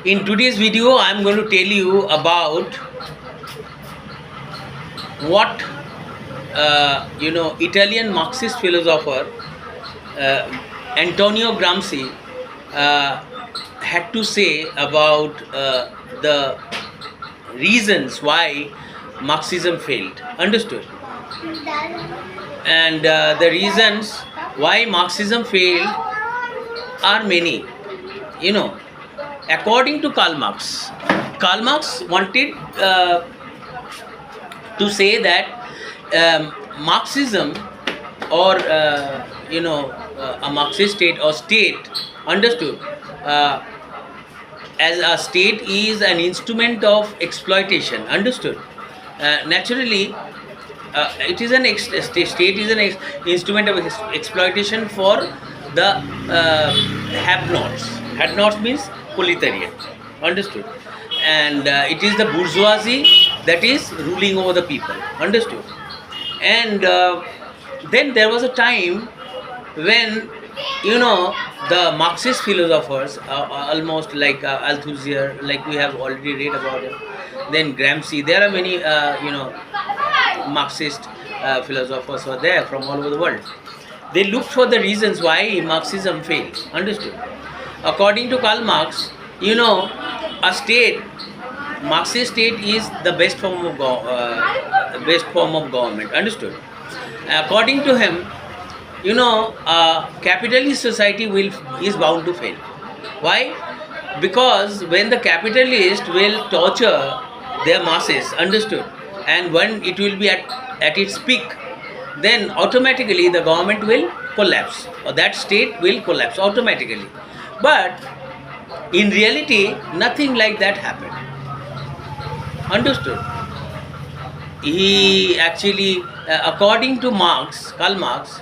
In today's video, I am going to tell you about what Italian Marxist philosopher uh, Antonio Gramsci uh, had to say about the reasons why Marxism failed. Understood? And the reasons why Marxism failed are many. You know, according to Karl Marx wanted to say that Marxism or a Marxist state or state, understood, uh, as a state is an instrument of exploitation, understood. Naturally, it is state is an instrument of exploitation for the have-nots. Have-nots means proletariat, understood, and it is the bourgeoisie that is ruling over the people, understood. And then there was a time when the Marxist philosophers, almost like Althusser, like we have already read about him, then Gramsci. There are many Marxist philosophers were there from all over the world. They looked for the reasons why Marxism failed. Understood? According to Karl Marx, a state, Marxist state is the best form of government. Understood? According to him, capitalist society is bound to fail. Why? Because when the capitalist will torture their masses, understood, and when it will be at its peak, then automatically the government will collapse, or that state will collapse automatically. But in reality, nothing like that happened. Understood? He actually, according to Karl Marx,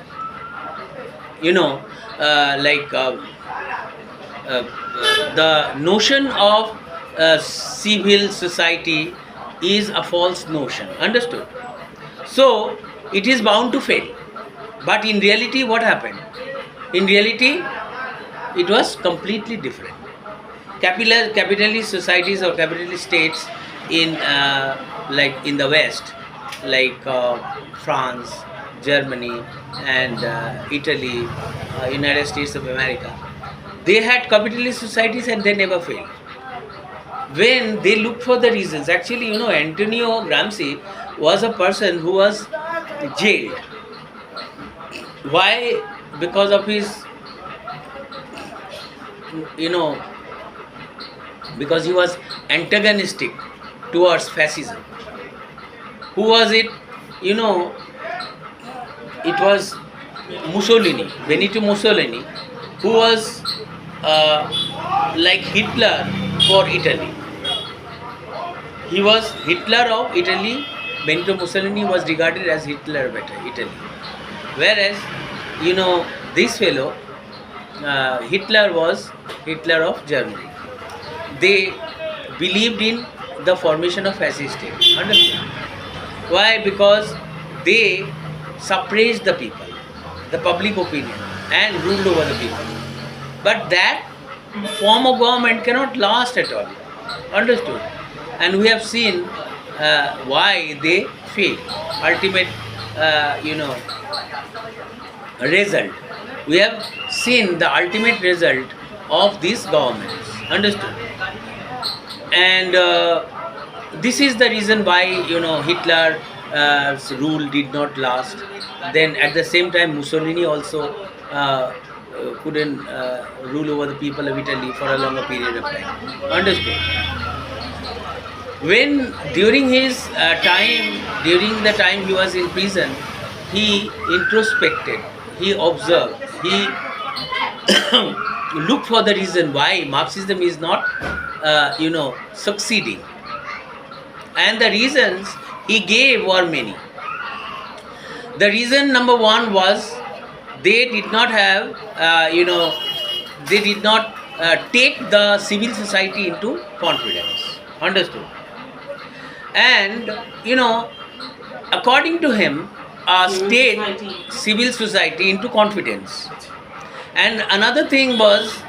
the notion of civil society is a false notion, understood. So it is bound to fail. But in reality, what happened? In reality, it was completely different. Capitalist societies or capitalist states in in the West, like France, Germany, and Italy, United States of America, they had capitalist societies and they never failed. When they looked for the reasons, actually, Antonio Gramsci was a person who was jailed. Why? Because of his, because he was antagonistic towards fascism. Who was it? It was Mussolini, Benito Mussolini, who was like Hitler for Italy. He was Hitler of Italy. Benito Mussolini was regarded as Hitler of Italy. Whereas, this fellow, Hitler was Hitler of Germany. They believed in the formation of fascist state. Understand? Why? Because they suppressed the people, the public opinion, and ruled over the people. But that form of government cannot last at all. Understood? And we have seen why they fail. Ultimate, result. We have seen the ultimate result of these governments. Understood? And this is the reason why Hitler's rule did not last. Then at the same time, Mussolini also couldn't rule over the people of Italy for a longer period of time. Understood? When during his during the time he was in prison, he introspected, he observed, he looked for the reason why Marxism is not, succeeding. And the reasons he gave were many. The reason number one was they did not have, they did not take the civil society into confidence. Understood? And, according to him, state, civil society into confidence. And another thing was,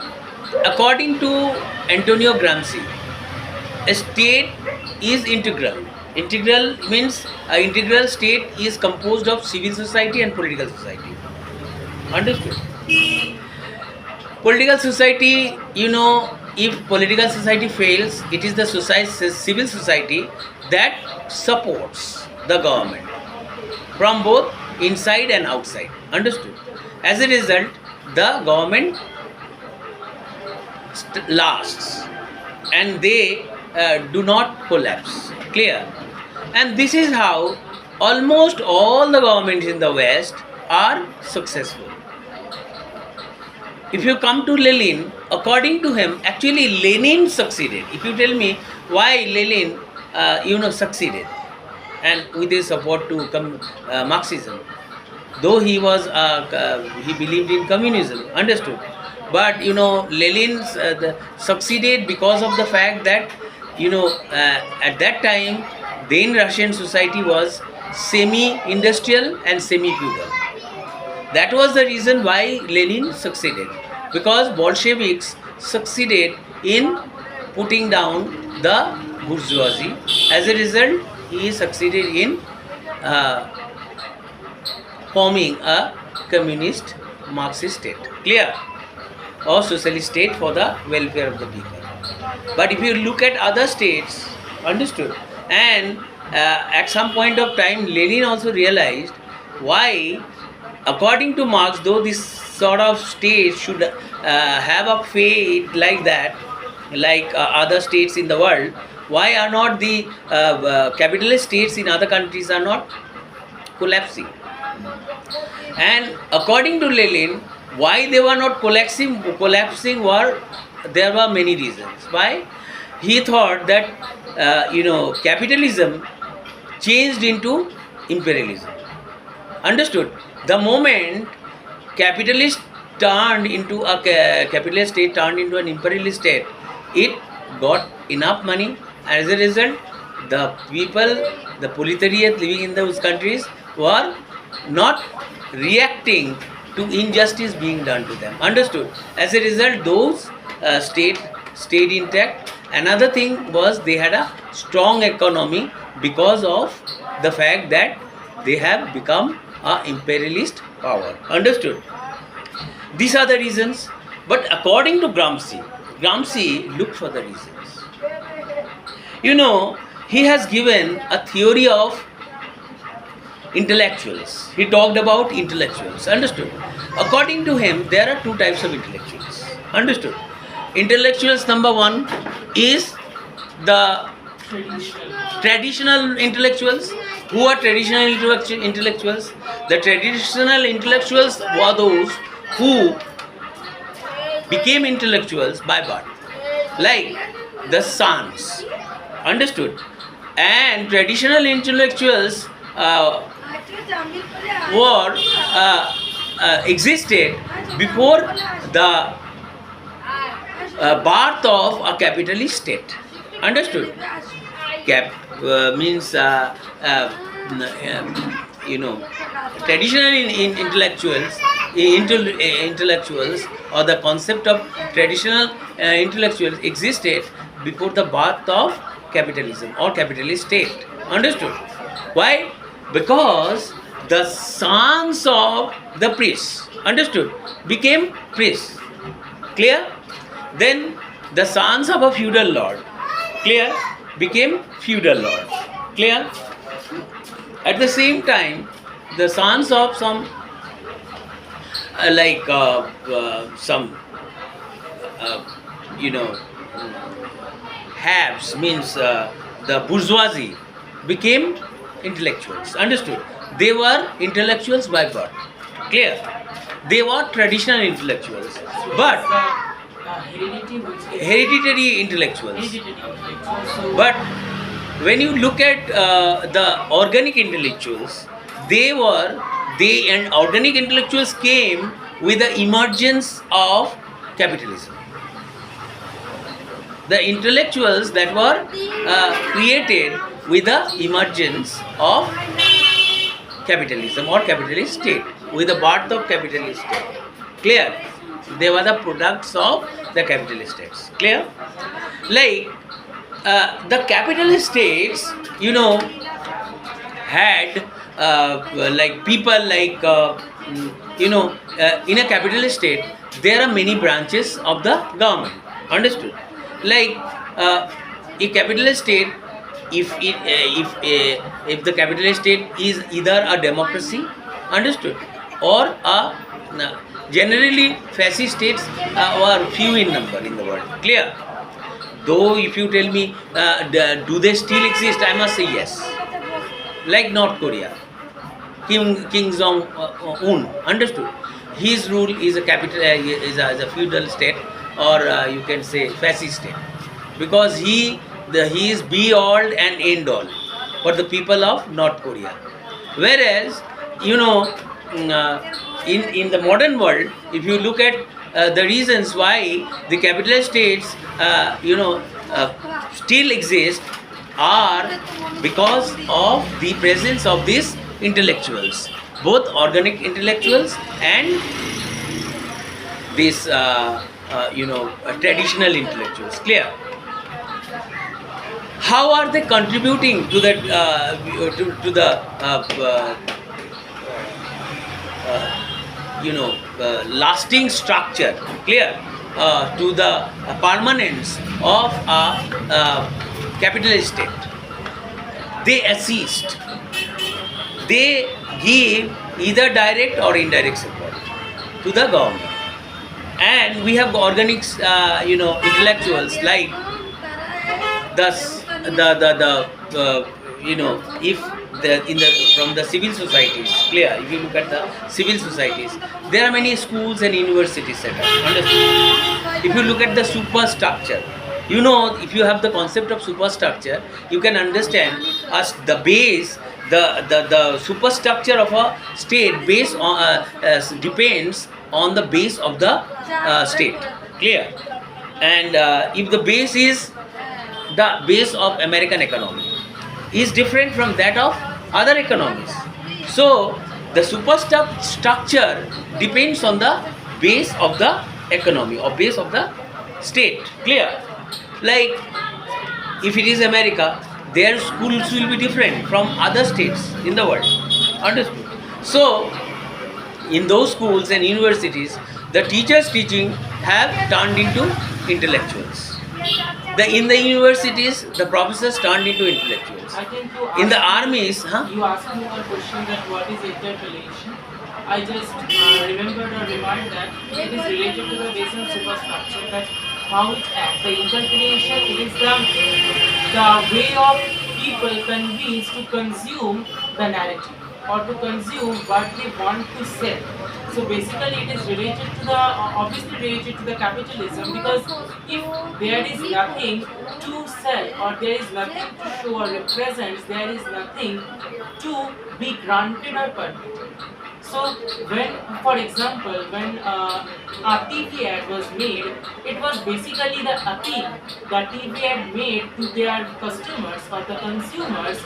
according to Antonio Gramsci, a state is integral. Integral means an integral state is composed of civil society and political society. Understood? Political society, if political society fails, it is the civil society that supports the government from both inside and outside. Understood? As a result, the government lasts and they do not collapse. Clear? And this is how almost all the governments in the West are successful. If you come to Lenin, according to him, actually Lenin succeeded. If you tell me why Lenin, succeeded, and with his support to Marxism, though he was he believed in communism, understood, but Lenin succeeded because of the fact that at that time then Russian society was semi-industrial and semi-feudal. That was the reason why Lenin succeeded, because Bolsheviks succeeded in putting down the bourgeoisie. As a result, he succeeded in forming a communist Marxist state. Clear? Or socialist state for the welfare of the people. But if you look at other states, understood, and at some point of time Lenin also realized why, according to Marx, though this sort of state should have a fate like that, like other states in the world, why are not the capitalist states in other countries are not collapsing? And according to Lenin, why they were not collapsing were, there were many reasons. Why? He thought that capitalism changed into imperialism. Understood? The moment capitalist turned into a capitalist state, turned into an imperialist state, it got enough money. As a result, the people, the proletariat living in those countries were not reacting to injustice being done to them. Understood? As a result, those stayed intact. Another thing was they had a strong economy because of the fact that they have become an imperialist power. Understood? These are the reasons. But according to Gramsci looked for the reasons. He has given a theory of intellectuals. He talked about intellectuals. Understood? According to him, there are two types of intellectuals. Understood? Intellectuals, number one is the traditional intellectuals. Who are traditional intellectuals? The traditional intellectuals were those who became intellectuals by birth, like the sons. Understood? And traditional intellectuals were existed before the birth of a capitalist state. Understood? Means traditional intellectuals or the concept of traditional intellectuals existed before the birth of capitalism or capitalist state. Understood? Why? Because the sons of the priests, understood, became priests. Clear? Then the sons of a feudal lord, clear, became feudal lord. Clear? At the same time, the sons of some haves, means the bourgeoisie, became intellectuals. Understood? They were intellectuals by birth. Clear? They were traditional intellectuals, but hereditary intellectuals. But when you look at the organic intellectuals, and organic intellectuals came with the emergence of capitalism. The intellectuals that were created with the emergence of capitalism or capitalist state, with the birth of capitalist state. Clear? They were the products of the capitalist states. Clear? Like the capitalist states, had like people like in a capitalist state there are many branches of the government. Understood? Like a capitalist state, if the capitalist state is either a democracy, understood, or a generally fascist states are few in number in the world. Clear? Though if you tell me do they still exist, I must say yes. Like North Korea, Kim Jong Un, understood. His rule is a capital is a feudal state, or you can say fascist state, because he is be all and end all for the people of North Korea. Whereas in the modern world, if you look at the reasons why the capitalist states still exist are because of the presence of these intellectuals, both organic intellectuals and these traditional intellectuals. Clear? How are they contributing to that to the lasting structure? Clear? To the permanence of a capitalist state? They assist, they give either direct or indirect support to the government. And we have organic intellectuals like if from the civil societies. Clear? If you look at the civil societies, there are many schools and universities set up. Understood? If you look at the superstructure, if you have the concept of superstructure, you can understand as the base, the superstructure of a state based on depends on the base of the state. Clear? And if the base is the base of American economy is different from that of other economies. So the superstructure depends on the base of the economy or base of the state. Clear? Like if it is America, their schools will be different from other states in the world. Understood? So in those schools and universities, the teachers teaching have turned into intellectuals. In the universities, the professors turned into intellectuals. I think In the armies, you asked me a question that what is interpellation. I just remembered or remarked that it is related to the basic superstructure, that how it acts. The interpellation, it is the way of people convinced to consume the narrative or to consume what they want to sell. So basically it is related to the, obviously related to the capitalism, because if there is nothing to sell or there is nothing to show or represent, there is nothing to be granted or permitted. So when, for example, when a TV ad was made, it was basically the appeal that TV ad made to their customers or the consumers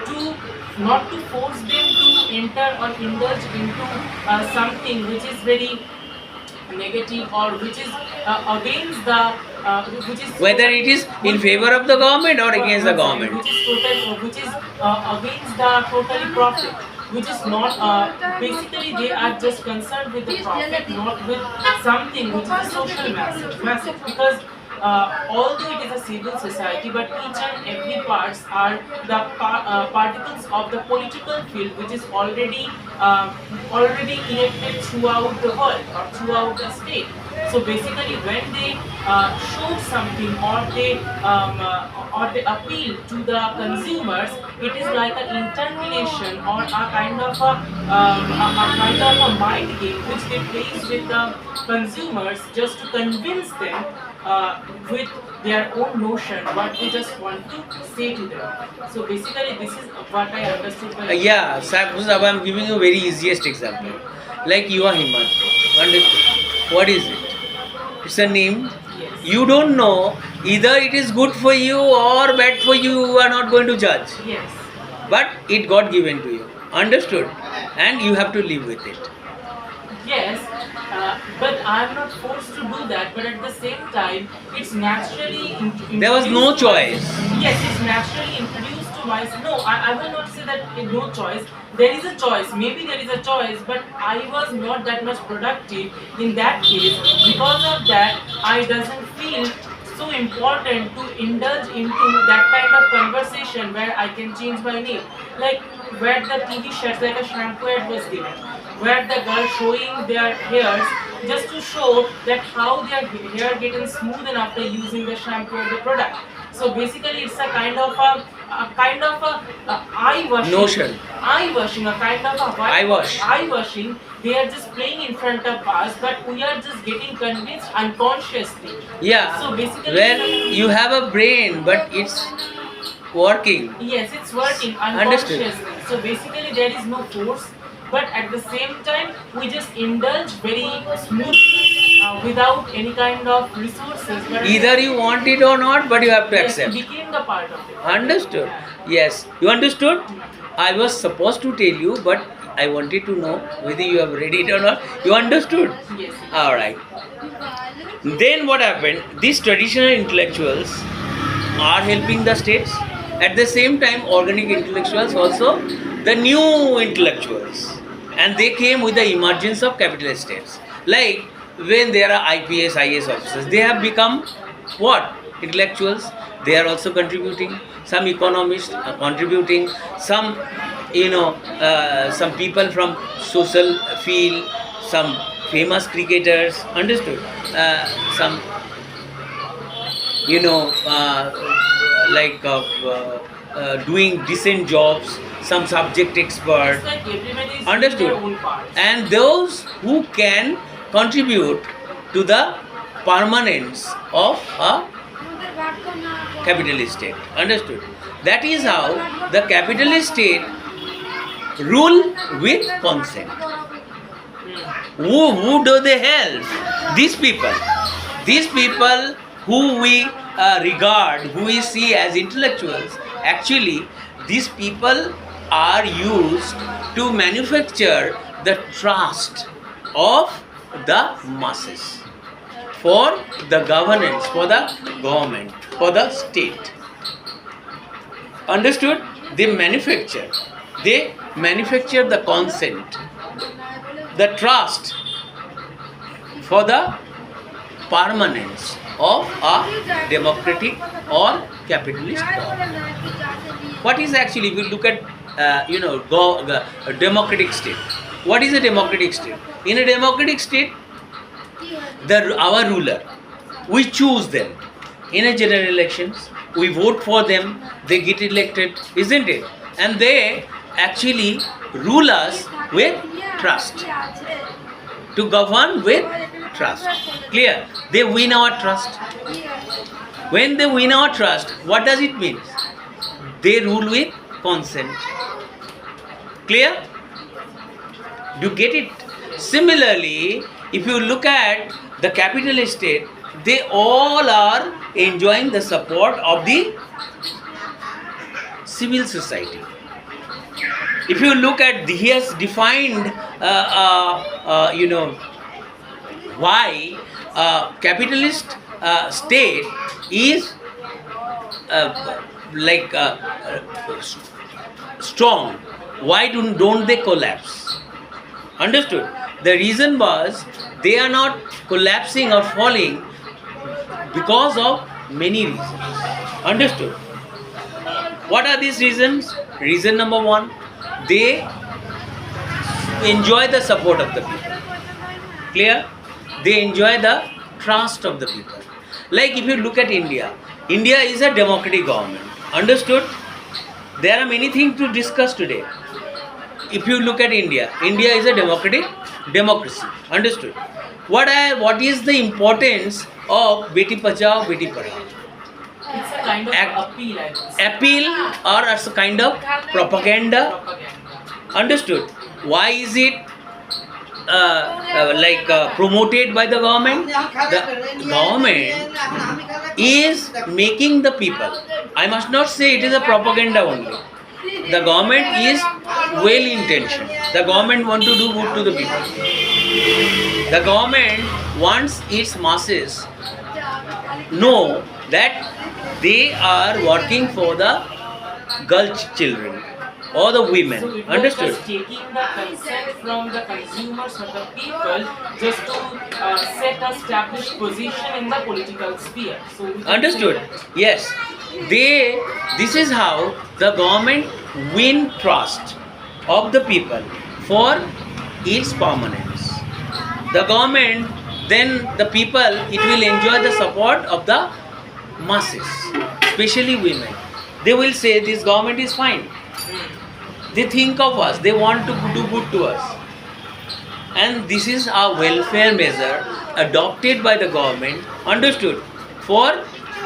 to not to force them to enter or indulge into something which is very negative or which is against the which is whether it is in favor of the government or against the government, which is against the totally profit, which is not basically they are just concerned with the profit, not with something which is a social message, because although it is a civil society, but each and every parts are the particles of the political field, which is already erected throughout the world or throughout the state. So basically, when they show something or they appeal to the consumers, it is like an interpellation or a kind of a mind game which they place with the consumers just to convince them with their own notion what they just want to say to them. So basically, this is what I understood by yeah, suppose I am giving you a very easiest example. Like you are Himant. Understood? What is it? It's a name. Yes. You don't know either it is good for you or bad for you. You are not going to judge. Yes. But it got given to you. Understood? And you have to live with it. Yes, but I'm not forced to do that. But at the same time, it's naturally There was no introduced to us. choice. Yes, it's naturally introduced to us. No, I will not say that no choice. There is a choice. Maybe there is a choice, but I was not that much productive in that case. Because of that, I doesn't feel so important to indulge into that kind of conversation where I can change my name. Like where the TV shows like a shampoo ad was given, where the girl showing their hairs just to show that how their hair getting smoothen after using the shampoo or the product. So basically, it's a kind of a eye washing, Notion. a kind of a I wash. eye washing. They are just playing in front of us, but we are just getting convinced unconsciously. Yeah. So basically, Where you have a brain, but it's working. yes, it's working Understood. unconsciously. So basically, there is no force, but at the same time, we just indulge very smoothly without any kind of resources. But Either you want it or not, but you have to yes, it accept. became the part of it. Understood? Yeah. Yes. You understood? I was supposed to tell you, but I wanted to know whether you have read it or not. You understood? Yes. Alright. Then what happened? These traditional intellectuals are helping the states. At the same time, organic intellectuals also, the new intellectuals. And they came with the emergence of capitalist states. Like when there are IPS, IAS officers, they have become what? Intellectuals. They are also contributing. Some economists are contributing. Some, some people from social field, some famous cricketers, understood? Some, you know, doing decent jobs, some subject expert, It's like everybody is doing understood? their own part. And those who can contribute to the permanence of a capitalist state, understood? That is how the capitalist state rule with consent. Who do they help? These people. These people who we regard, who we see as intellectuals, actually, these people are used to manufacture the trust of the masses for the governance, for the government, for the state. Understood? They manufacture. They manufacture the consent, the trust for the permanence of a democratic or capitalist government. What is actually, if you look at, a democratic state. What is a democratic state? In a democratic state, our ruler, we choose them. In a general elections, we vote for them, they get elected, isn't it? And they actually rule us with trust. To govern with trust. Clear? They win our trust. When they win our trust, what does it mean? They rule with consent. Clear? You get it? Similarly, if you look at the capitalist state, they all are enjoying the support of the civil society. If you look at, he has defined, why capitalist state is strong. Why don't they collapse? Understood? The reason was they are not collapsing or falling because of many reasons. Understood? What are these reasons? Reason number one, they enjoy the support of the people. Clear? They enjoy the trust of the people. Like if you look at India, India is a democratic government. Understood? There are many things to discuss today. If you look at India, India is a democracy. Understood? What is the importance of Beti Bachao, Beti Padhao? It's a kind of appeal, I guess. Appeal or as a kind of propaganda? Understood? Why is it promoted by the government? The government is making the people. I must not say it is a propaganda only. The government is well intentioned. The government want to do good to the people. The government wants its masses know that they are working for the girl children or the women. So it was Understood? just taking the consent from the consumers or the people just to set a established position in the political sphere. So we can say Understood? that. Yes. They. This is how the government win trust of the people for its permanence. The government, then the people, it will enjoy the support of the masses, especially women. They will say this government is fine. They think of us. They want to do good to us. And this is a welfare measure adopted by the government, understood, for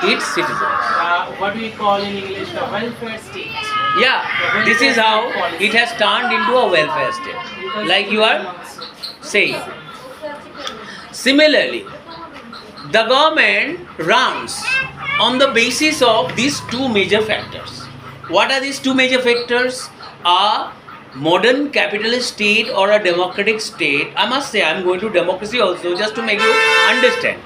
its citizens. What do we call in English the welfare state? Yeah, this is how it has turned into a welfare state, Because like you are also- saying. Similarly, the government runs on the basis of these two major factors. What are these two major factors? A modern capitalist state or a democratic state. I must say, I am going to democracy also just to make you understand.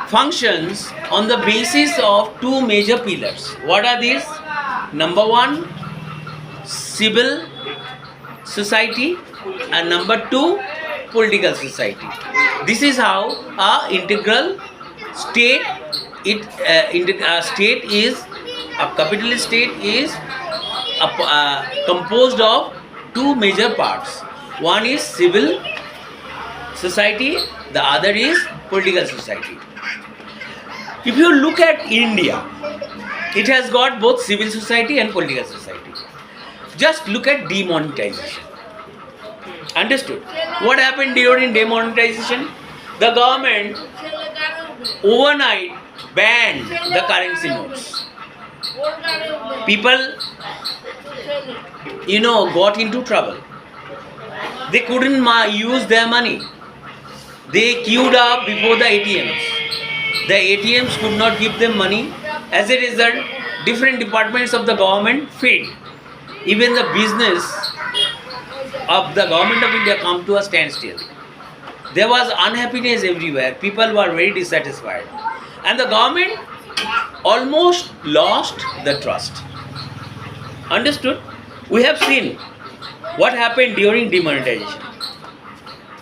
Functions on the basis of two major pillars. What are these? Number one, civil society, and number two, political society. This is how a integral state, a state is, a capitalist state is composed of two major parts. One is civil society, the other is political society. If you look at India, it has got both civil society and political society. Just look at demonetization. Understood? What happened during demonetization? The government overnight banned the currency notes. People, got into trouble. They couldn't use their money. They queued up before the ATMs. The ATMs could not give them money. As a result, different departments of the government failed. Even the business of the government of India come to a standstill. There was unhappiness everywhere. People were very dissatisfied. And the government almost lost the trust. Understood? We have seen what happened during demonetization.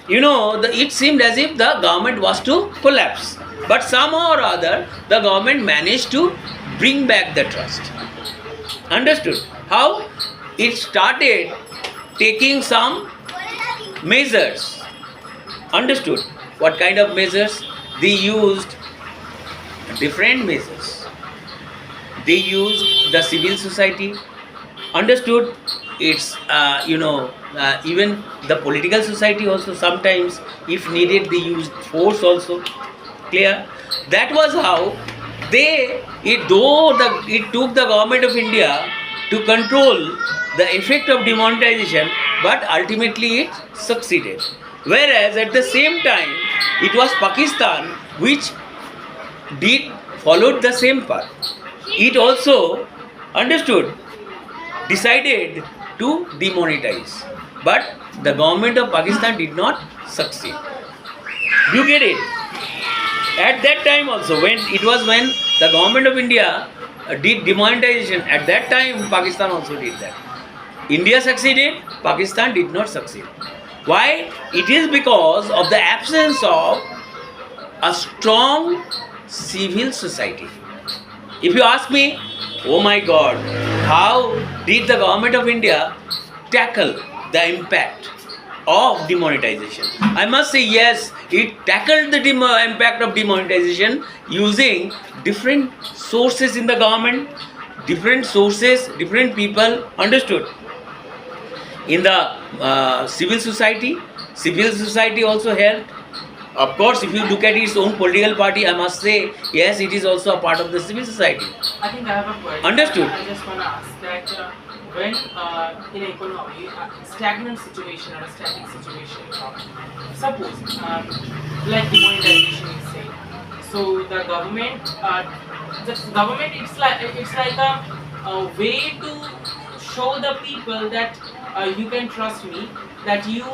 It seemed as if the government was to collapse. But somehow or other, the government managed to bring back the trust. Understood? How? It started taking some measures. Understood? What kind of measures? They used different measures. They used the civil society. Understood? It's, even the political society also sometimes, if needed, they used force also. Clear? That was how it took the government of India to control the effect of demonetization, but ultimately it succeeded. Whereas at the same time, it was Pakistan which followed the same path. It also decided to demonetize, but the government of Pakistan did not succeed. Do you get it? At that time also, when the government of India did demonetization, at that time Pakistan also did that. India succeeded, Pakistan did not succeed. Why? It is because of the absence of a strong civil society. If you ask me, oh my God, how did the government of India tackle the impact of demonetization? I must say yes, it tackled the impact of demonetization using different sources in the government, different sources, different people. Understood? In the civil society also helped. Of course, if you look at its own political party, I must say, yes, it is also a part of the civil society. I think I have a question. Understood. I just want to ask that when in an economy, a stagnant situation or a static situation comes, suppose like demonetization is saying, so the government, it's like a way to show the people that you can trust me. that you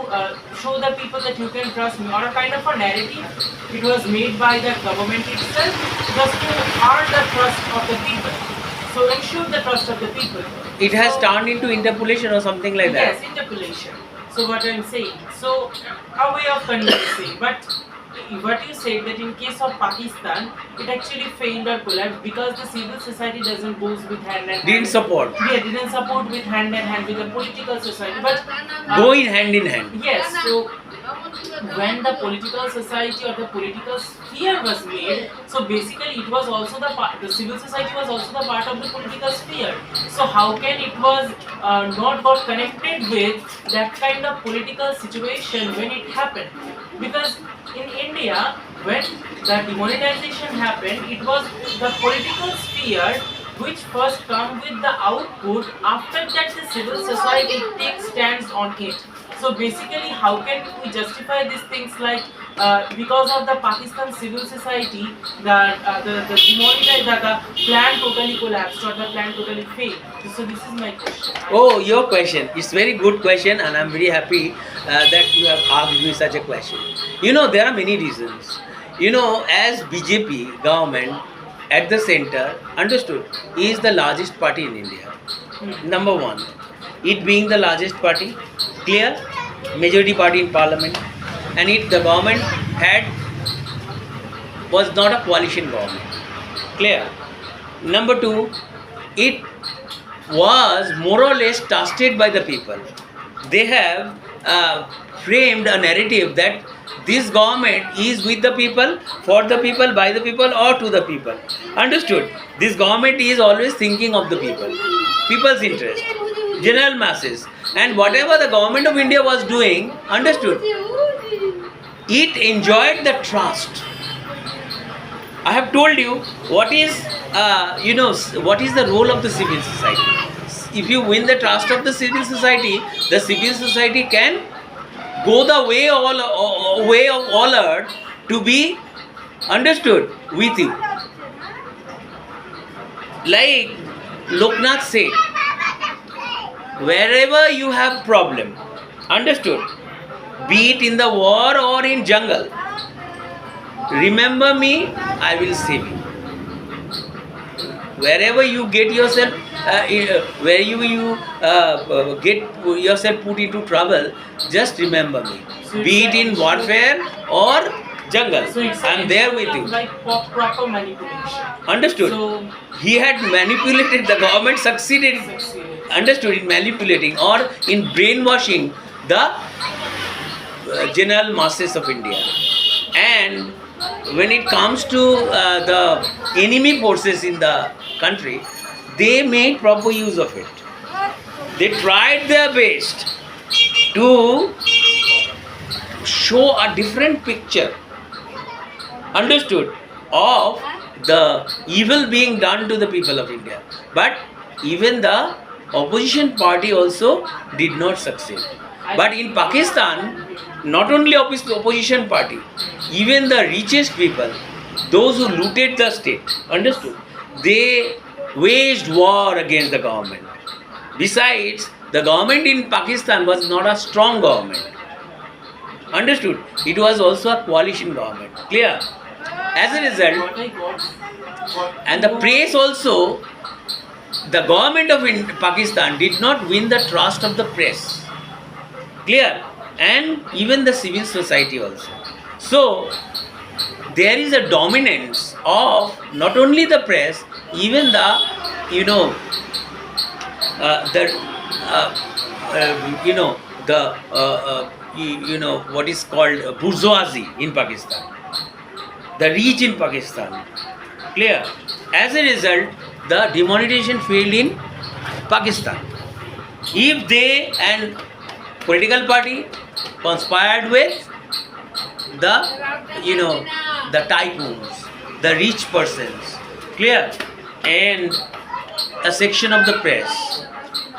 show the people that you can trust me, or a kind of a narrative. It was made by the government itself just to earn the trust of the people. So ensure the trust of the people. It has So, turned into interpolation or something like that. yes, interpolation. So what I'm saying, so a way of convincing, but what you said that in case of Pakistan, it actually failed or collapsed because the civil society doesn't goes with hand and hand. Didn't support. Yeah, didn't support with hand in hand with the political society, but Go in hand in hand. yes. So when the political society or the political sphere was made, so basically it was also the part, the civil society was also the part of the political sphere. So how can it was not got connected with that kind of political situation when it happened? Because in India, when the demonetization happened, it was the political sphere which first come with the output. After that, the civil society takes stands on it. So basically, how can we justify these things like because of the Pakistan civil society, the demonetized, the plan totally collapsed or the plan totally failed? So this is my question. Oh, your question. It's very good question, and I'm very happy that you have asked me such a question. You know, there are many reasons. You know, as BJP government at the center, understood, is the largest party in India. Number one, it being the largest party, clear, majority party in parliament, and the government was not a coalition government, clear. Number two, it was more or less trusted by the people. They have framed a narrative that this government is with the people, for the people, by the people, or to the people. Understood? This government is always thinking of the people, people's interest, general masses, and whatever the government of India was doing, understood, it enjoyed the trust. I have told you what is, what is the role of the civil society. If you win the trust of the civil society can go the way of all earth to be understood with you. Like Loknath said, wherever you have problem, understood, be it in the war or in jungle, remember me, I will save you. Wherever you get yourself, where you get yourself put into trouble, just remember me. So Be it in warfare or jungle, So it's I am there with you. like proper manipulation. Understood? So He had manipulated, the government succeeded, understood, in manipulating or in brainwashing the general masses of India. And when it comes to the enemy forces in the country, they made proper use of it. They tried their best to show a different picture, understood, of the evil being done to the people of India. But even the opposition party also did not succeed. But in Pakistan, not only opposition party, even the richest people, those who looted the state, understood, they waged war against the government. Besides, the government in Pakistan was not a strong government. Understood? It was also a coalition government. Clear? As a result, what I got, and the press also, the government of Pakistan did not win the trust of the press. Clear? And even the civil society also. So, there is a dominance of not only the press, even the, what is called bourgeoisie in Pakistan, the rich in Pakistan. Clear? As a result, the demonetization failed in Pakistan. If they and political party conspired with the tycoons, the rich persons, clear, and a section of the press,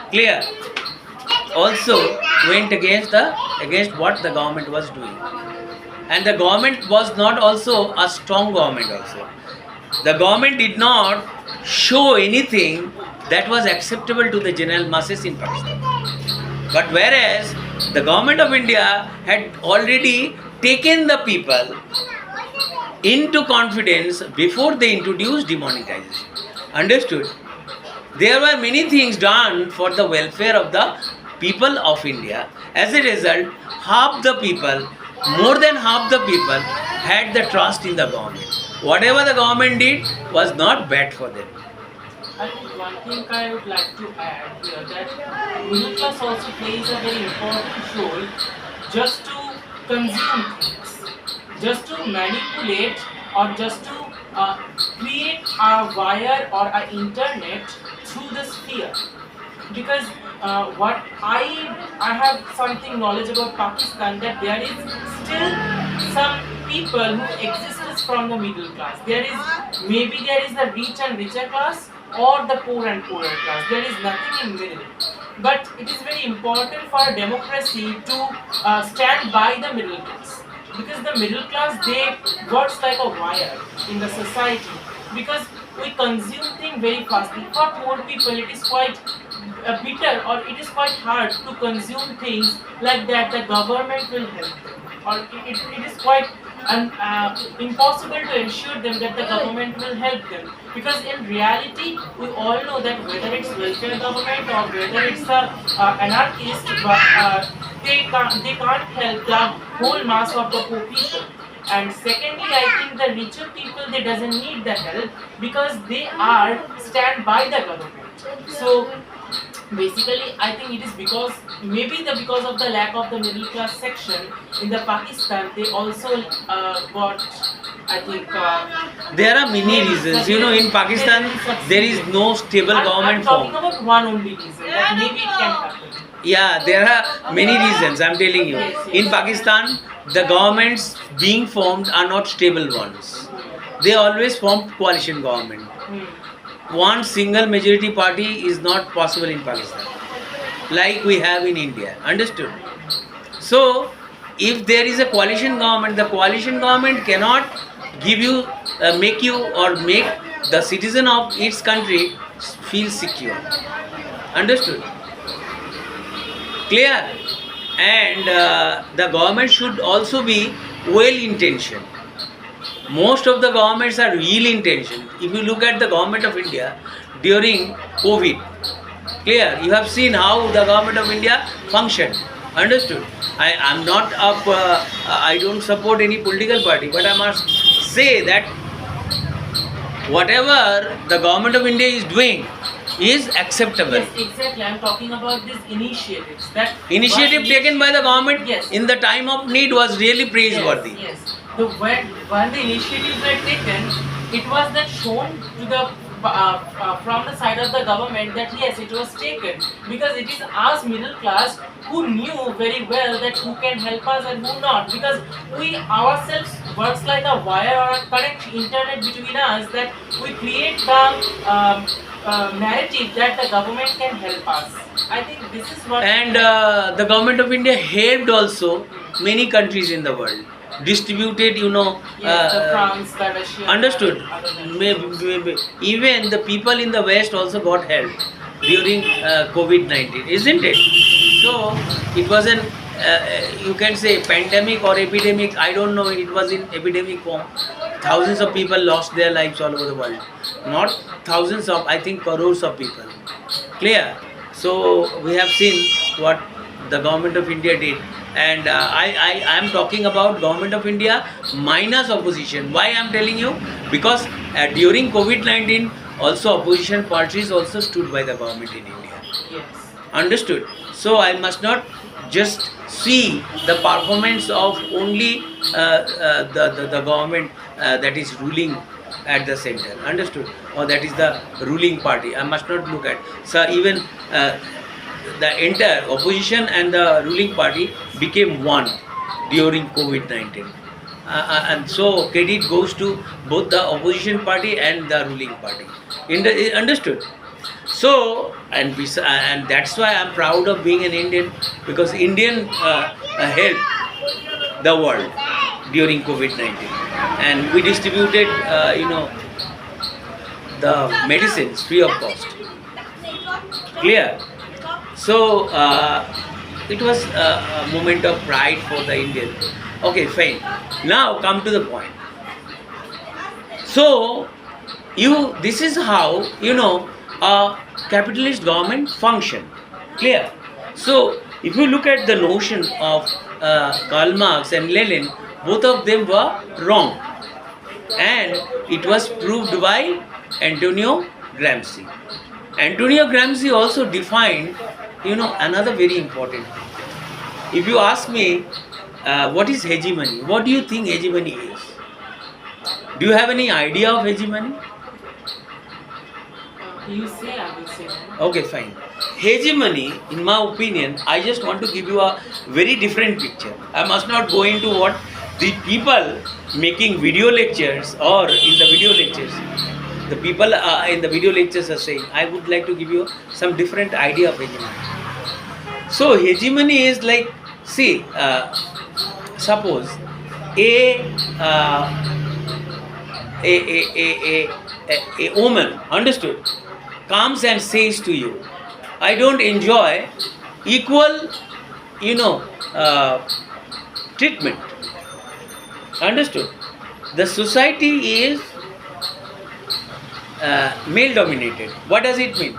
clear, also went against what the government was doing. And the government was not also a strong government also. The government did not show anything that was acceptable to the general masses in Pakistan. But whereas The government of India had already taken the people into confidence before they introduced demonetization. Understood? There were many things done for the welfare of the people of India. As a result, half the people, more than half the people, had the trust in the government. Whatever the government did was not bad for them. I think one thing I would like to add here that middle class also plays a very important role just to consume things, just to manipulate or just to create a wire or an internet through the sphere. Because what I have something knowledge about Pakistan that there is still some people who exist from the middle class. There is the rich and richer class or the poor and poorer class. There is nothing in middle. But it is very important for democracy to stand by the middle class, because the middle class, they works like a wire in the society, because we consume things very fastly. For poor people, it is quite bitter or it is quite hard to consume things like that the government will help them, or it is quite impossible to ensure them that the government will help them, because in reality we all know that whether it's welfare government or whether it's a anarchist, but they can't help the whole mass of the poor people. And secondly, I think the richer people, they doesn't need the help because they are stand by the government. So basically, I think it is because because of the lack of the middle class section in the Pakistan, they also got, I think. There are many reasons. You know, in Pakistan, there is no stable government I'm talking form. about one only reason that maybe it can happen. Yeah, there are many reasons, I'm telling you. In Pakistan, the governments being formed are not stable ones. They always form coalition government. One single majority party is not possible in Pakistan, like we have in India. Understood? So, if there is a coalition government, the coalition government cannot give you, make you or make the citizen of its country feel secure. Understood? Clear? And the government should also be well intentioned. Most of the governments are ill intentioned. If you look at the government of India during COVID, clear, you have seen how the government of India functioned. Understood? I am not up, I don't support any political party, but I must say that whatever the government of India is doing is acceptable. Yes, exactly. I'm talking about these initiatives. That Initiative taken by the government Yes. in the time of need was really praiseworthy. Yes, yes. When the initiatives were taken, it was that shown to the from the side of the government that yes, it was taken, because it is us middle class who knew very well that who can help us and who not, because we ourselves works like a wire or a current internet between us, that we create the narrative that the government can help us. I think this is what. And the government of India helped also many countries in the world. Distributed, you know, Yes, the France, the Russia. understood. Other than Maybe, even the people in the West also got help during COVID-19, isn't it? So it was an, you can say pandemic or epidemic, I don't know, it was in epidemic form. Thousands of people lost their lives all over the world. Not thousands of, I think crores of people. Clear? So we have seen what the government of India did. And I am talking about government of India minus opposition. Why I am telling you? Because during COVID-19 also opposition parties also stood by the government in India. Yes. Understood? So I must not just see the performance of only the government that is ruling at the center. Understood? Or that is the ruling party. I must not look at. So even the entire opposition and the ruling party became one during COVID-19. And so credit goes to both the opposition party and the ruling party. Understood? So, and that's why I'm proud of being an Indian, because Indian helped the world during COVID-19. And we distributed, the medicines free of cost. Clear? So, it was a moment of pride for the Indian. Okay, fine. Now come to the point. So this is how a capitalist government function. Clear? So if you look at the notion of Karl Marx and Lenin, both of them were wrong, and it was proved by Antonio Gramsci. Antonio Gramsci also defined, another very important thing. If you ask me, what is hegemony? What do you think hegemony is? Do you have any idea of hegemony? You say, I will say. Okay, fine. Hegemony, in my opinion, I just want to give you a very different picture. I must not go into what the people making video lectures or in the video lectures, the people in the video lectures are saying. I would like to give you some different idea of hegemony. So hegemony is like, see, suppose a woman, understood, comes and says to you, I don't enjoy equal, treatment. Understood? The society is male dominated. What does it mean?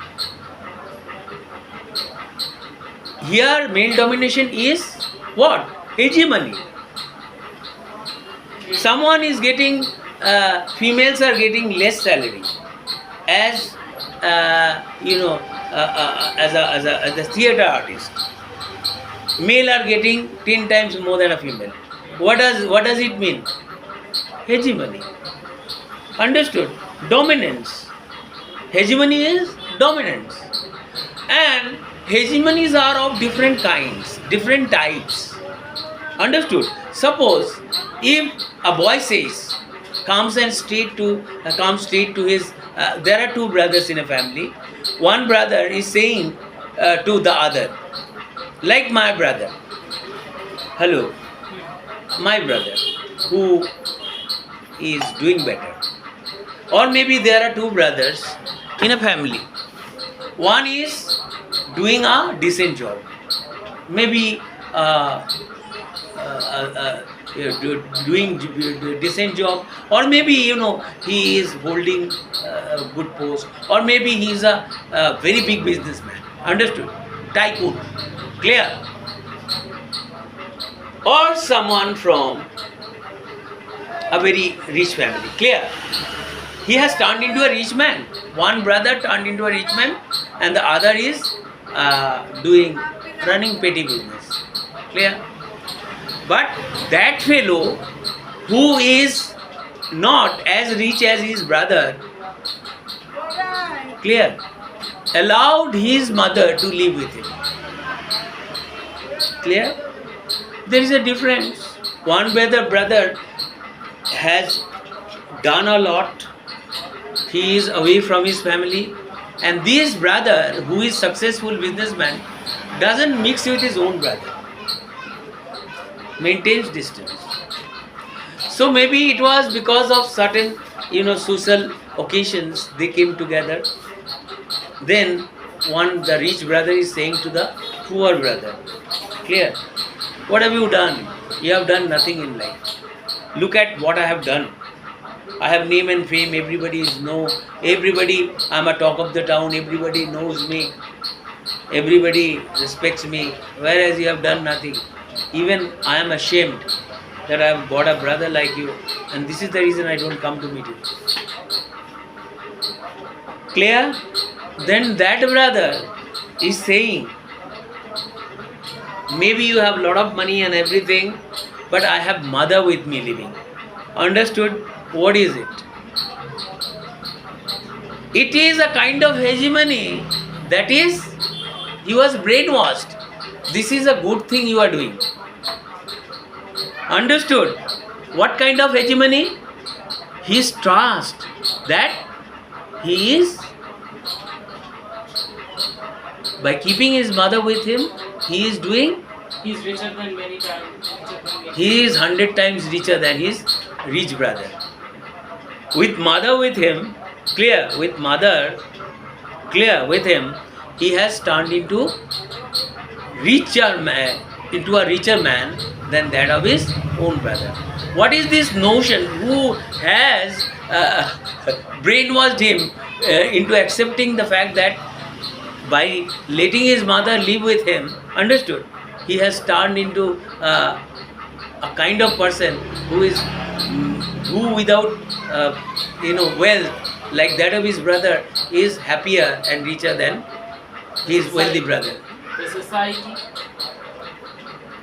Here male domination is what? Hegemony. Someone is getting, females are getting less salary as as a theatre artist. Male are getting 10 times more than a female. What does it mean? Hegemony. Understood? Dominance. Hegemony is dominance. And hegemonies are of different kinds, different types. Understood? Suppose if a boy says, comes straight to his, there are two brothers in a family. One brother is saying to the other, like my brother, hello, my brother who is doing better. Or maybe there are two brothers in a family. One is doing a decent job, maybe doing decent job, or maybe he is holding a good post, or maybe he is a very big businessman. Understood? Tycoon. Clear? Or someone from a very rich family. Clear? He has turned into a rich man. One brother turned into a rich man, and the other is running petty business. Clear? But that fellow who is not as rich as his brother, clear, allowed his mother to live with him. Clear? There is a difference. One brother has done a lot. He is away from his family, and this brother who is successful businessman doesn't mix with his own brother, maintains distance. So maybe it was because of certain social occasions they came together. Then the rich brother is saying to the poor brother, clear, what have you done? You have done nothing in life. Look at what I have done. I have name and fame, everybody, I'm a talk of the town, everybody knows me, everybody respects me, whereas you have done nothing. Even I am ashamed that I have got a brother like you, and this is the reason I don't come to meet you. Clear? Then that brother is saying, maybe you have lot of money and everything, but I have mother with me living. Understood? What is it? It is a kind of hegemony, that is, he was brainwashed. This is a good thing you are doing. Understood? What kind of hegemony? His trust that he is, by keeping his mother with him, he is doing, he is richer than many times. He is 100 times richer than his rich brother. With mother with him, clear, with mother, clear, with him, he has turned into richer man, into a richer man than that of his own brother. What is this notion? Who has brainwashed him into accepting the fact that by letting his mother live with him, understood, he has turned into a kind of person who is who without wealth like that of his brother is happier and richer than his wealthy brother. The society.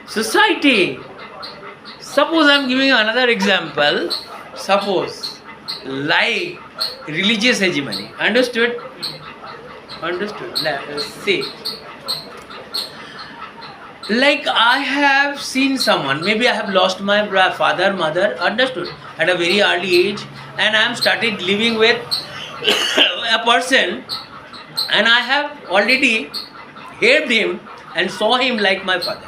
Society. Suppose I am giving you another example. Suppose, like religious hegemony. Understood? Understood. Let's see. Like I have seen someone, maybe I have lost my father, mother, understood, at a very early age, and I am started living with a person, and I have already helped him and saw him like my father,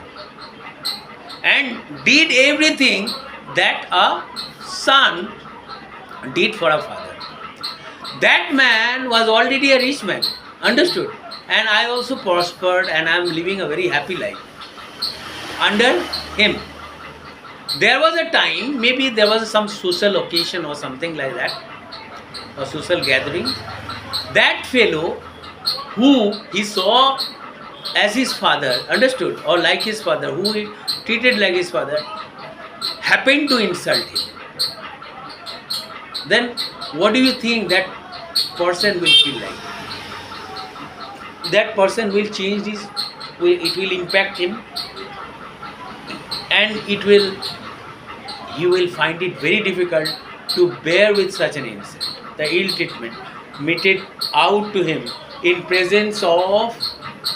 and did everything that a son did for a father. That man was already a rich man, understood, and I also prospered, and I am living a very happy life under him. There was a time, maybe there was some social occasion or something like that, a social gathering. That fellow who he saw as his father, understood, or like his father, who he treated like his father, happened to insult him. Then what do you think that person will feel like? That person will change his, it will impact him, and you will find it very difficult to bear with such an insult, the ill treatment meted out to him in presence of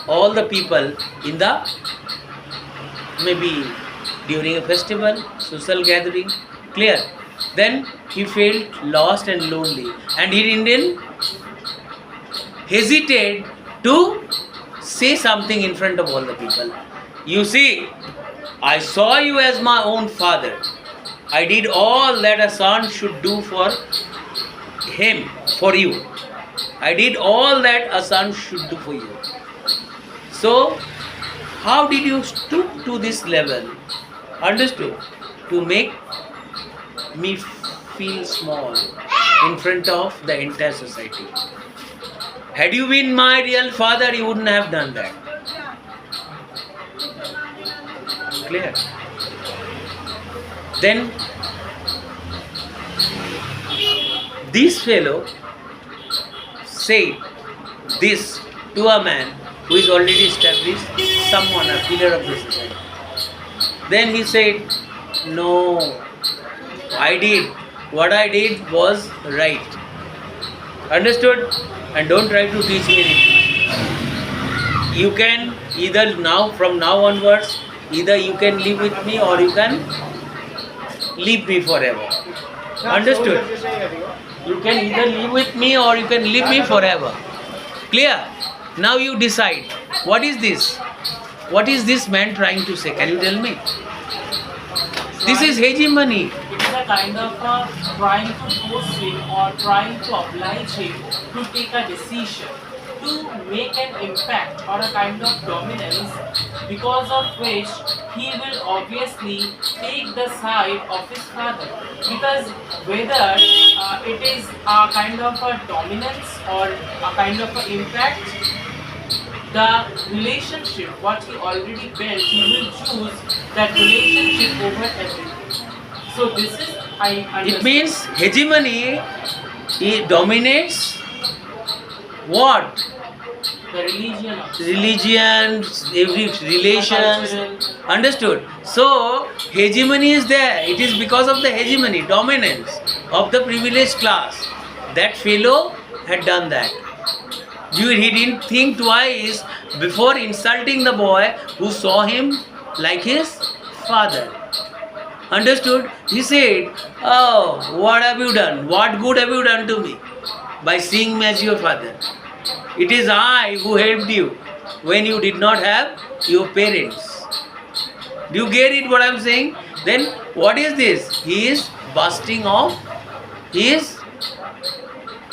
all the people in the, maybe during a festival, social gathering, clear. Then he felt lost and lonely, and he didn't hesitate to say something in front of all the people. You see, I saw you as my own father. I did all that a son should do for him, for you. I did all that a son should do for you. So, how did you stoop to this level, understood, to make me feel small in front of the entire society? Had you been my real father, you wouldn't have done that. Clear? Then this fellow said this to a man who is already established, someone, a pillar of the society. Then he said, no, what I did was right. Understood? And don't try to teach me anything. You can either now, from now onwards, either you can live with me or you can leave me forever. Understood? You can either live with me or you can leave me forever. Clear? Now you decide. What is this? What is this man trying to say? Can you tell me? This is hegemony. It is a kind of trying to force him or trying to oblige him to take a decision, to make an impact or a kind of dominance, because of which he will obviously take the side of his father. Because whether it is a kind of a dominance or a kind of an impact, the relationship, what he already built, he will choose that relationship over everything. So this is, I understand. It means hegemony, it dominates what? The religion of Religion, every relations. cultural. Understood? So hegemony is there. It is because of the hegemony, dominance of the privileged class. That fellow had done that. He didn't think twice before insulting the boy who saw him like his father. Understood? He said, oh, what have you done? What good have you done to me by seeing me as your father? It is I who helped you when you did not have your parents. Do you get it what I am saying? Then what is this? He is busting off his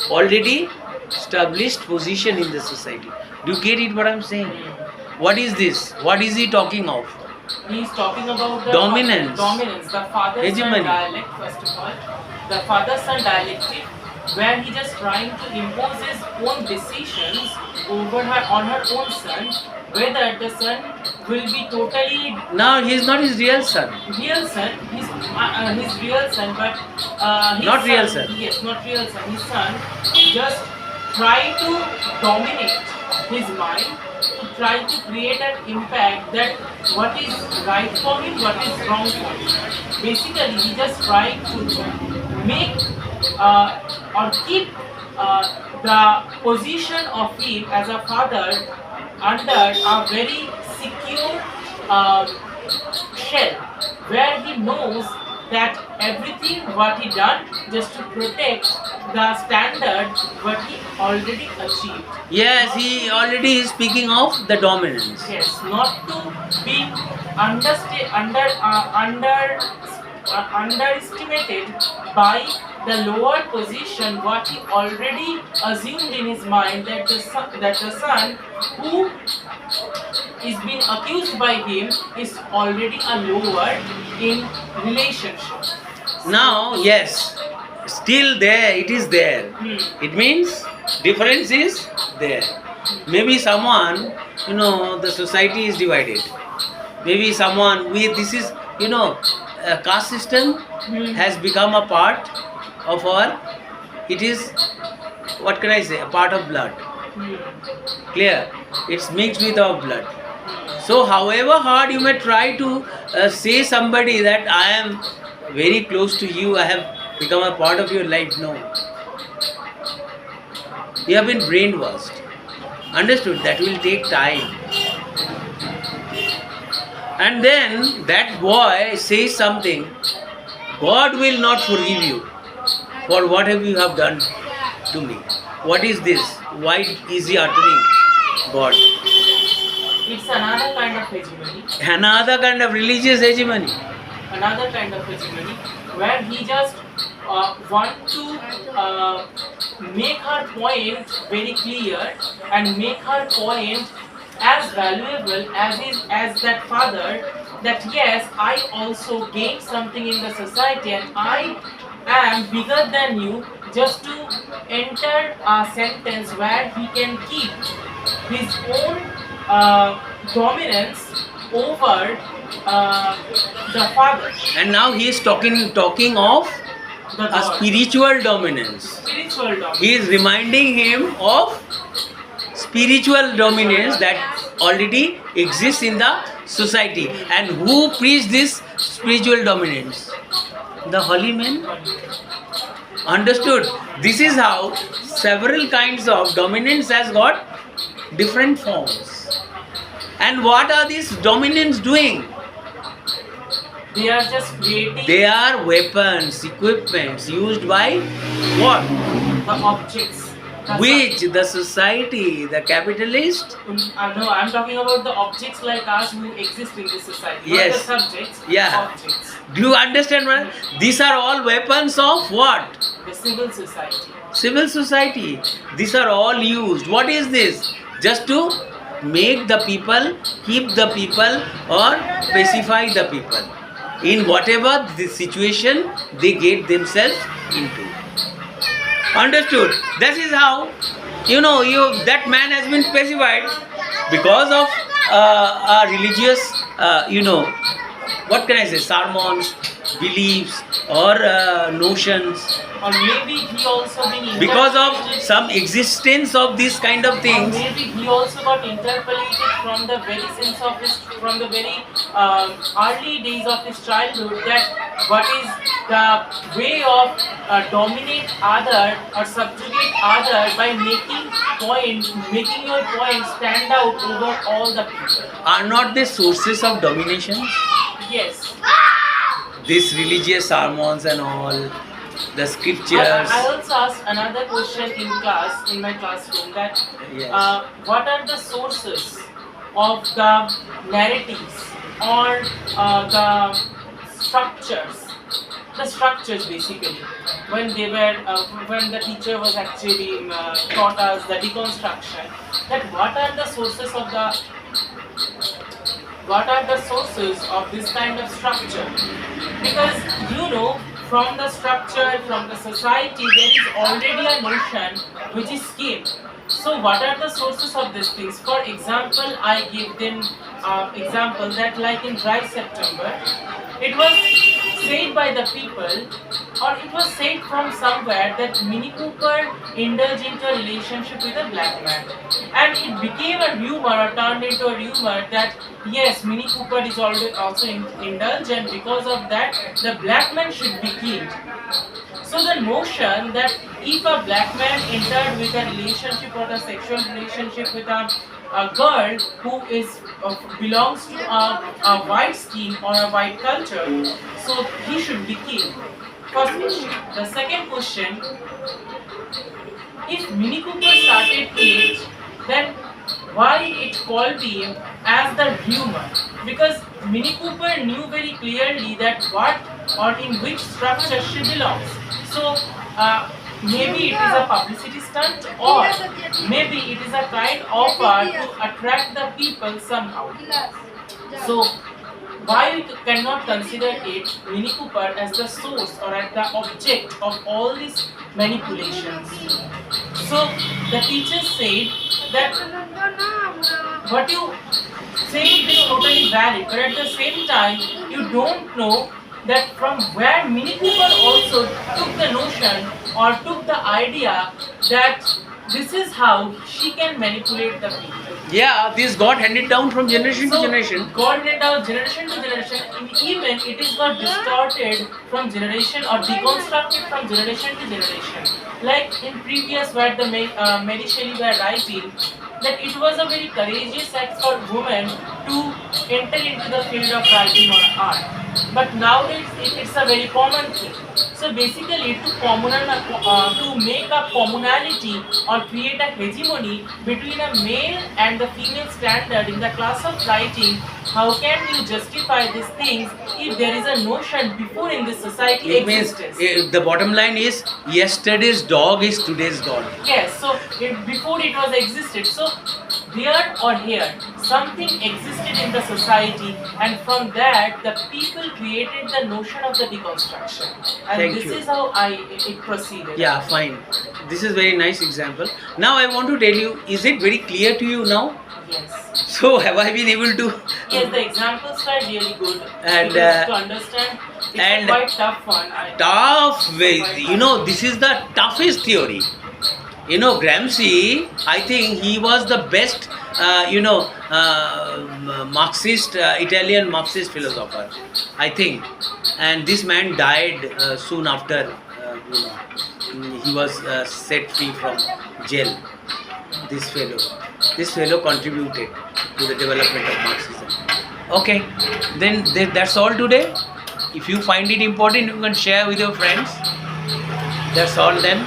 already established position in the society. Do you get it what I am saying? What is this? What is he talking of? He is talking about the Dominance. Dominance, the father-son Hegemony. dialect. First of all, the father-son dialectic, where he just trying to impose his own decisions over her on her own son, whether the son will be totally Now he is not his real son. real son, his real son, but his Not real son. Yes, not real son. His son just try to dominate his mind, to try to create an impact that what is right for him, what is wrong for him. Basically, he just trying to make or keep the position of him as a father under a very secure shell, where he knows that everything what he done just to protect the standard what he already achieved. Yes, he already is speaking of the dominance. Yes, not to be underestimated by the lower position what he already assumed in his mind, that the son who is being accused by him is already a lower in relationship. Now, yes, still there, it is there. It means difference is there. Maybe someone, the society is divided. Maybe someone, this is, a caste system has become a part of our, it is, what can I say, a part of blood. Clear? It's mixed with our blood. So, however hard you may try to say somebody that I am very close to you, I have become a part of your life, no. You have been brainwashed. Understood? That will take time. And then that boy says something, God will not forgive you for whatever you have done to me. What is this? Why is he uttering God? It's another kind of hegemony. Another kind of religious hegemony. Another kind of hegemony where he just want to make her point very clear and make her point as valuable as that father, that yes, I also gained something in the society and I am bigger than you, just to enter a sentence where he can keep his own dominance over the father. And now he is talking of The a God. spiritual dominance. Spiritual dominance. He is reminding him of spiritual dominance that already exists in the society. And who preached this spiritual dominance? The holy men. Understood? This is how several kinds of dominance has got different forms. And what are these dominants doing? They are just creating They are weapons, equipments used by what? the objects. Which the society, the capitalist. No, I'm talking about the objects like us who exist in this society. Yes. Not the subjects, Yeah. objects. Do you understand what? These are all weapons of what? The civil society. Civil society. These are all used. What is this? Just to make the people, keep the people, or pacify the people in whatever the situation they get themselves into. Understood? That is how that man has been pacified because of a religious what can I say, sermons, beliefs, or notions. Or maybe he also been Because of interpolated- some existence of this kind of or things. maybe he also got interpolated from the very sense of his, from the very early days of his childhood, that what is the way of dominate other or subjugate other by making your point stand out over all the people. Are not they sources of domination? Yes. These religious sermons and all, the scriptures. I also asked another question in class, in my classroom, that Yes. what are the sources of the narratives or the structures? The structures basically, when they were, when the teacher was actually taught us the deconstruction, that what are the sources of the what are the sources of this kind of structure? Because from the structure, from the society, there is already a notion which is came. So what are the sources of these things? For example, I give them example that like in dry September, it was said by the people, or it was said from somewhere, that Mini Cooper indulged into a relationship with a black man, and it became a rumor or turned into a rumor that yes, Mini Cooper is also indulgent. Because of that, the black man should be killed. So the notion that if a black man entered with a relationship or a sexual relationship with a girl who is belongs to a white skin or a white culture, so he should be killed. First question. The second question: if Mini Cooper started it, then why it called him as the rumor? Because Mini Cooper knew very clearly that what or in which structure she belongs. So maybe it is a publicity stunt, or maybe it is a kind of to attract the people somehow. So why we cannot consider it Mini Cooper as the source or as the object of all these manipulations? So the teacher said that what you say is totally valid, but at the same time you don't know that from where Mini Cooper also took the notion or took the idea that this is how she can manipulate the people. Yeah, this got handed down from generation to So, generation. God handed down generation to generation, and even it is got distorted from generation or deconstructed from generation to generation. Like in previous where the Mary Shelley were writing, that it was a very courageous act for women to enter into the field of writing or art. But nowadays it's a very common thing. So basically, to make a commonality or create a hegemony between a male and the female standard in the class of writing, how can you justify these things if there is a notion before in this society It means exists? the bottom line is yesterday's dog is today's God. Yes, so before it was existed. So there or here, something existed in the society, and from that, the people created the notion of the deconstruction. And Thank this you. is how it proceeded. Yeah, fine. This is very nice example. Now I want to tell you, is it very clear to you now? Yes. So have I been able to? Yes, the examples were really good. And, Because to understand, it's and a quite tough one. Tough way. You know, this is the toughest theory. You know, Gramsci, I think he was the best, Marxist, Italian Marxist philosopher, I think. And this man died soon after, he was set free from jail. This fellow contributed to the development of Marxism. Okay, then that's all today. If you find it important, you can share with your friends. That's all then.